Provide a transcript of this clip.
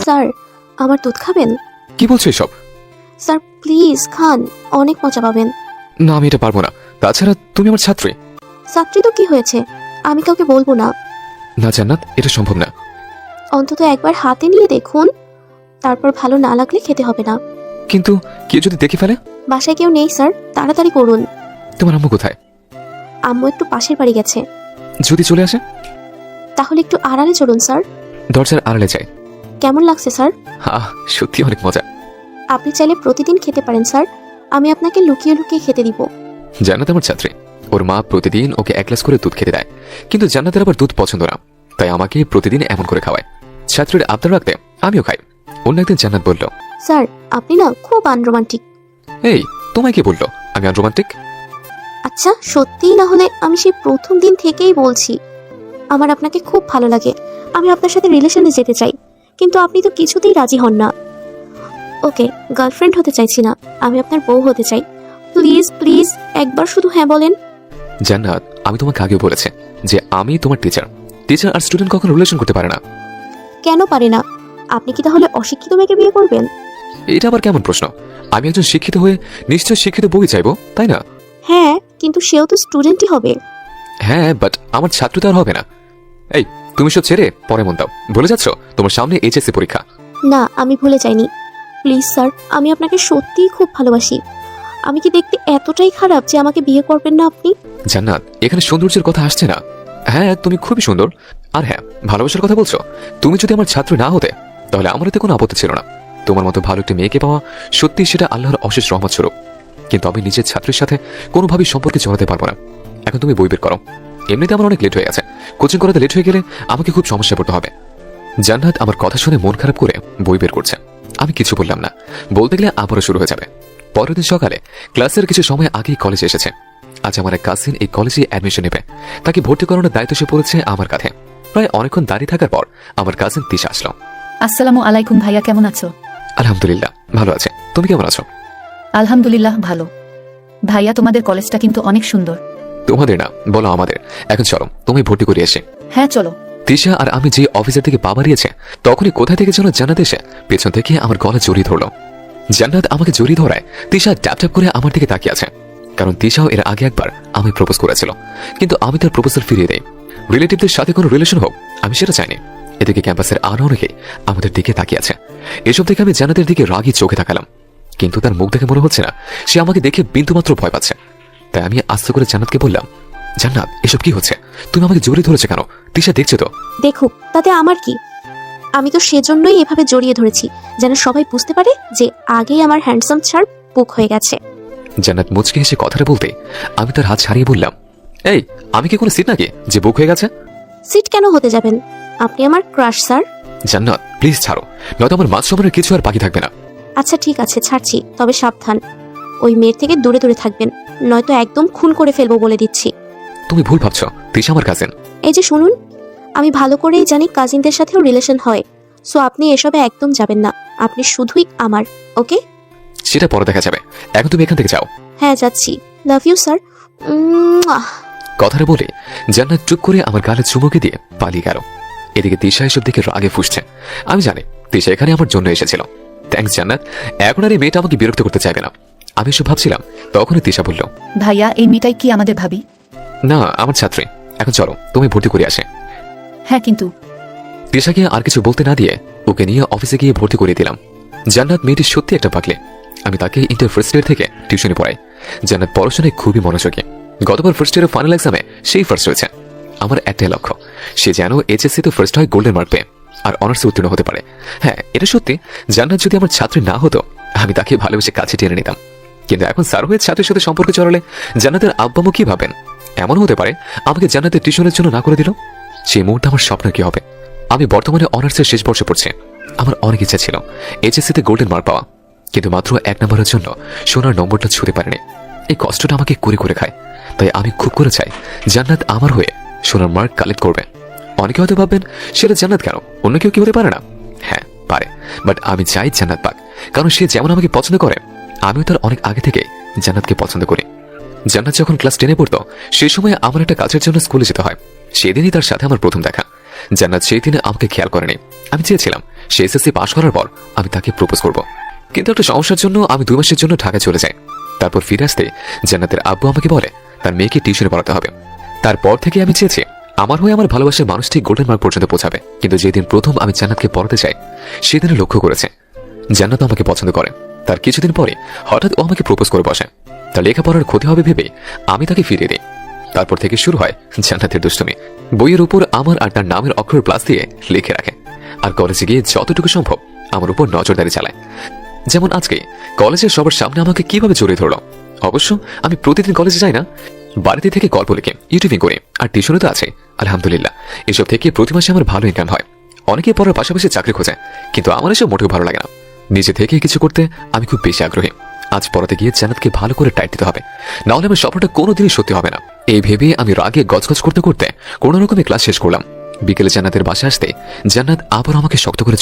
Sir, আমার দুধ খাবেন? কি বলছো এসব? স্যার প্লিজ খান, অনেক মজা পাবেন। না, আমি এটা পারবো না। তাছাড়া তুমি আমার ছাত্রী। ছাত্রী তো কি হয়েছে, আমি কাউকে বলবো না। না জান্নাত, এটা সম্ভব না। অন্তত একবার হাতে নিয়ে দেখুন, তারপর ভালো না লাগলে খেতে হবে না। কিন্তু কেউ যদি দেখে ফেলে? বাসায় কেউ নেই স্যার, তাড়াতাড়ি করুন। তোমার আম্মু কোথায়? আম্মু একটু পাশের বাড়ি গেছে। যদি চলে আসে? তাহলে একটু আড়ালে চলুন স্যার। দরজার আড়ালে যাই। কেমন লাগছে স্যার? সত্যি অনেক মজা। আপনি চাইলে প্রতিদিন খেতে পারেন স্যার, আমি আপনাকে লুকিয়ে লুকিয়ে খেতে দিব। জান্নাত আমার ছাত্রী, ওর মা প্রতিদিন ওকে 1 গ্লাস করে দুধ খেতে দেয়, কিন্তু জান্নাতের আবার দুধ পছন্দ না, তাই আমাকে প্রতিদিন এমন করে খাওয়ায়। ছাত্রীর আবদার রাখতে আমিও খাই। অন্য একদিন জান্নাত বলল, স্যার আপনি না খুব আনরোমান্টিক। এই, তোমায় কে বললো আমি আনরোমান্টিক? আচ্ছা সত্যিই না হলে আমি সেই প্রথম দিন থেকেই বলছি আমার আপনাকে খুব ভালো লাগে, আমি আপনার সাথে রিলেশনে যেতে চাই, কিন্তু আপনি তো কিছুতেই রাজি হন না। ওকে, গার্লফ্রেন্ড হতে চাইছি না, আমি আপনার বউ হতে চাই। প্লিজ প্লিজ একবার শুধু হ্যাঁ বলেন। জান্নাত, আমি তোমাকে আগেও বলেছি যে আমি তোমার টিচার। টিচার আর স্টুডেন্ট কখনো রিলেশন করতে পারে না। কেন পারে না? আপনি কি তাহলে অশিক্ষিত মেয়েকে বিয়ে করবেন? এটা আবার কেমন প্রশ্ন? আমি একজন শিক্ষিত হয়ে নিশ্চয় শিক্ষিত বউই চাইবো, তাই না? হ্যাঁ, কিন্তু সেও তো স্টুডেন্টই হবে। হ্যাঁ, বাট আমার ছাত্র তো আর হবে না। এই, তুমি সব ছেড়ে পরে মন দাও। ভুলে যাচ্ছ তোমার সামনে এইচএসসি পরীক্ষা। না, আমি ভুলে যাইনি। প্লিজ স্যার, আমি আপনাকে সত্যিই খুব ভালোবাসি। আমি কি দেখতে এতটাই খারাপ যে আমাকে বিয়ে করবেন না আপনি? জান্নাত, এখানে সৌন্দর্যের কথা আসছে না। হ্যাঁ, তুমি খুবই সুন্দর। আর হ্যাঁ, ভালোবাসার কথা বলছো। তুমি যদি আমার ছাত্র না হতে তাহলে আমার এতে কোনো আপত্তি ছিল না। তোমার মতো ভালো একটি মেয়েকে পাওয়া সত্যি সেটা আল্লাহর অশেষ রহমত স্বরূপ। কিন্তু আমি নিজের ছাত্রের সাথে কোনোভাবেই সম্পর্কে জড়াতে পারবো না। এখন তুমি বই বের করো। এমনিতে আমার অনেক লেট হয়ে গেছে, কোচিং করাতে লেট হয়ে গেলে আমাকে খুব সমস্যা পড়তে হবে। জান্নাত আমার কথা শুনে মন খারাপ করে বই বের করছে। আমি কিছু বললাম না, বলতে গেলে আবারও শুরু হয়ে যাবে। পরের দিন সকালে ক্লাসের কিছু সময় আগেই কলেজে এসেছে। আজ আমার এক কাজিন এই কলেজে অ্যাডমিশন নেবে, তাকে ভর্তি করানোর দায়িত্ব সে পড়েছে আমার কাঁধে। প্রায় অনেকক্ষণ দাঁড়িয়ে থাকার পর আমার কাজিন তিশা আসলো। আসসালামু আলাইকুম ভাইয়া, কেমন আছো? আলহামদুলিল্লাহ ভালো আছে, তুমি কেমন আছো? আলহামদুলিল্লাহ ভালো। ভাইয়া তোমাদের কলেজটা কিন্তু অনেক সুন্দর। তোমাদের না, বলো আমাদের। এখন চলো তুমি ভর্তি করে এসে। হ্যাঁ চলো। তিশা আর আমি যে অফিসের থেকে পা বাড়িয়েছে তখনই কোথা থেকে যেন জান্নাত এসে পেছন থেকে আমার গলা জড়িয়ে ধরলো। জান্নাত আমাকে জড়িয়ে ধরায় তিশা ট্যাপ ট্যাপ করে আমার দিকে তাকিয়ে আছে, কারণ তিশাও এর আগে একবার আমি প্রপোজ করেছিল, কিন্তু আমি তার প্রপোজাল ফিরিয়ে দেই। রিলেটিভদের সাথে কোনো রিলেশন হোক আমি সেটা চাইনি। এদিকে ক্যাম্পাসের আরো অনেকে আমাদের দিকে তাকিয়ে আছে। এসব দেখে আমি জান্নাতের দিকে রাগি চোখে তাকালাম, কিন্তু তার মুখ দেখে মনে হচ্ছে না সে আমাকে দেখে বিন্দুমাত্র ভয় পাচ্ছে। তাই আমি আস্তে করে জান্নাতকে বললাম, জান্নাত এসব কি হচ্ছে? তুমি আমাকে জড়িয়ে ধরেছে কেন? তিশা দেখছে তো। দেখুক, তাতে আমার কি? আমি তো সেজন্যই এভাবে জড়িয়ে ধরেছি, যেন সবাই বুঝতে পারে যে আগেই আমার হ্যান্ডসাম ছাড় বুক হয়ে গেছে। জান্নাত মুচকে হেসে কথাটা বলতে আমি তার হাত ছাড়িয়ে বললাম, এই, আমি কি কোনো সিট নাকি যে বুক হয়ে গেছে? সিট কেন হতে যাবেন? আপনি আমার ক্রাশ স্যার। জান্নাত প্লিজ ছাড়ো, নয়তো আমার মাঝ সময়ের কিছু আর বাকি থাকবে না। আচ্ছা ঠিক আছে, ছাড়ছি, তবে সাবধান, ওই মেয়ের থেকে দূরে দূরে থাকবেন, নয়তো একদম খুন করে ফেলবো বলে দিচ্ছি। তুমি ভুল ভাবছো, তিশা আমার কাজিন। এই যে শুনুন, আমি ভালো করেই জানি কাজিনদের সাথেও রিলেশন হয়, সো আপনি এসবে একদম যাবেন না, আপনি শুধুই আমার। ওকে, সেটা পরে দেখা যাবে, এখন তুমি এখান থেকে যাও। হ্যাঁ যাচ্ছি, লাভ ইউ স্যার। কথাটা বলে জান্নাত চুপ করে আমার গালে চুমুকে দিয়ে পালিয়ে গেল। এদিকে তিশা এসব দিকে রাগে ফুসছে। আমি জানি তিশা এখানে আমার জন্য এসেছিল। থ্যাঙ্কস জান্নাত, এখন আর এই মেয়েটা আমাকে বিরক্ত করতে চাইবে না। আমি এসব ভাবছিলাম, তখনই তিশা বলল, ভাইয়া এই মেয়েটাই কি আমাদের ভাবি? না, আমার ছাত্রী। এখন চলো তুমি ভর্তি করে আসে। হ্যাঁ কিন্তু তিশাকে আর কিছু বলতে না দিয়ে ওকে নিয়ে অফিসে গিয়ে ভর্তি করে দিলাম। জান্নাত মেয়েটি সত্যি একটা পাগলে। আমি তাকে ইন্টার ফার্স্ট ইয়ার থেকে টিউশনে পড়াই। জান্নাত পড়াশোনায় খুবই মনোযোগী। গতবার ফার্স্ট ইয়ারের ফাইনাল এক্সামে সেই ফার্স্ট হয়েছে। আমার একটাই লক্ষ্য, সে যেন এইচএসসি তে ফার্স্ট হয়, গোল্ডেন মার্ক পেয়ে আর অনার্সে উত্তীর্ণ হতে পারে। হ্যাঁ, এটা সত্যি, জান্নাত যদি আমার ছাত্রী না হতো আমি তাকে ভালোবেসে কাছে টেনে নিতাম। কিন্তু এখন স্যার হয়ে ছাত্রের সাথে সম্পর্কে চড়ালে জান্নাতের আব্বা আম্মু কি ভাবেন? এমন হতে পারে আমাকে জান্নাতের টিউশনের জন্য না করে দিল। সেই মুহূর্তে আমার স্বপ্ন কি হবে? আমি বর্তমানে অনার্সের শেষ বর্ষে পড়ছি। আমার অনেক ইচ্ছা ছিল এইচএসসিতে গোল্ডেন মার্ক পাওয়া, কিন্তু মাত্র 1 নম্বরের জন্য সোনার নম্বরটা ছুঁতে পারিনি। এই কষ্টটা আমাকে করে করে খায়। তাই আমি খুব করে চাই জান্নাত আমার হয়ে সোনার মার্ক কালেক্ট করবে। অনেকে হয়তো ভাববেন সেটা জান্নাত কেন, অন্য কেউ কি হতে পারে না? হ্যাঁ পারে, বাট আমি চাই জান্নাত পাক, কারণ সে যেমন আমাকে পছন্দ করে আমিও তার অনেক আগে থেকে জান্নাতকে পছন্দ করি। জান্নাত যখন ক্লাস 10-এ পড়তো সেই সময় আমার একটা কাজের জন্য স্কুলে যেতে হয়। সেদিনই তার সাথে আমার প্রথম দেখা। জান্নাত সেই দিনে আমাকে খেয়াল করেনি। আমি চেয়েছিলাম সে এসএসসি পাশ করার পর আমি তাকে প্রপোজ করব, কিন্তু একটা সমস্যার জন্য আমি 2 মাসের জন্য ঢাকা চলে যাই। তারপর ফিরে আসতে জান্নাতের আব্বু আমাকে বলে তার মেয়েকে টিউশনে পড়াতে হবে। তারপর থেকে আমি চেয়েছি আমার হয়ে আমার ভালোবাসার মানুষটি গোল্ডেন মার্ক পর্যন্ত পৌঁছাবে, কিন্তু যেদিন প্রথম আমি জান্নাতকে পড়াতে চাই সেদিনে লক্ষ্য করেছে জান্নাত আমাকে পছন্দ করে। তার কিছুদিন পরে হঠাৎ ও আমাকে প্রপোজ করে বসে। তার লেখাপড়ার ক্ষতি হবে ভেবে আমি তাকে ফিরিয়ে দিই। তারপর থেকে শুরু হয় জান্নাতের দুষ্টুমি। বইয়ের উপর আমার আর তার নামের অক্ষর প্লাস দিয়ে লিখে রাখে, আর কলেজে গিয়ে যতটুকু সম্ভব আমার উপর নজরদারি চালায়। যেমন আজকে কলেজের সবার সামনে আমাকে কিভাবে জড়িয়ে ধরলো। অবশ্য আমি প্রতিদিন কলেজে যাই না, বাড়িতে থেকে গল্প লিখে ইউটিউবিং করি, আর টিউশনে তো আছে আলহামদুলিল্লাহ। এসব থেকে প্রতি মাসে আমার ভালো ইনকাম হয়। অনেকে পড়ার পাশাপাশি চাকরি খোঁজে, কিন্তু আমার এসব মোটেও ভালো লাগে না। নিজে থেকে কিছু করতে আমি খুব বেশি আগ্রহী। আজ পড়াতে গিয়ে জান্নাতকে ভালো করে টাইট দিতে হবে, নাহলে আমার স্বপ্নটা কোনোদিনই সত্যি হবে না। এই ভেবে আমি রাগে গজগজ করতে করতে কোনো রকমে ক্লাস শেষ করলাম। বিকেলে জান্নাতের বাসায় আসতে জান্নাত আবার আমাকে শক্ত করে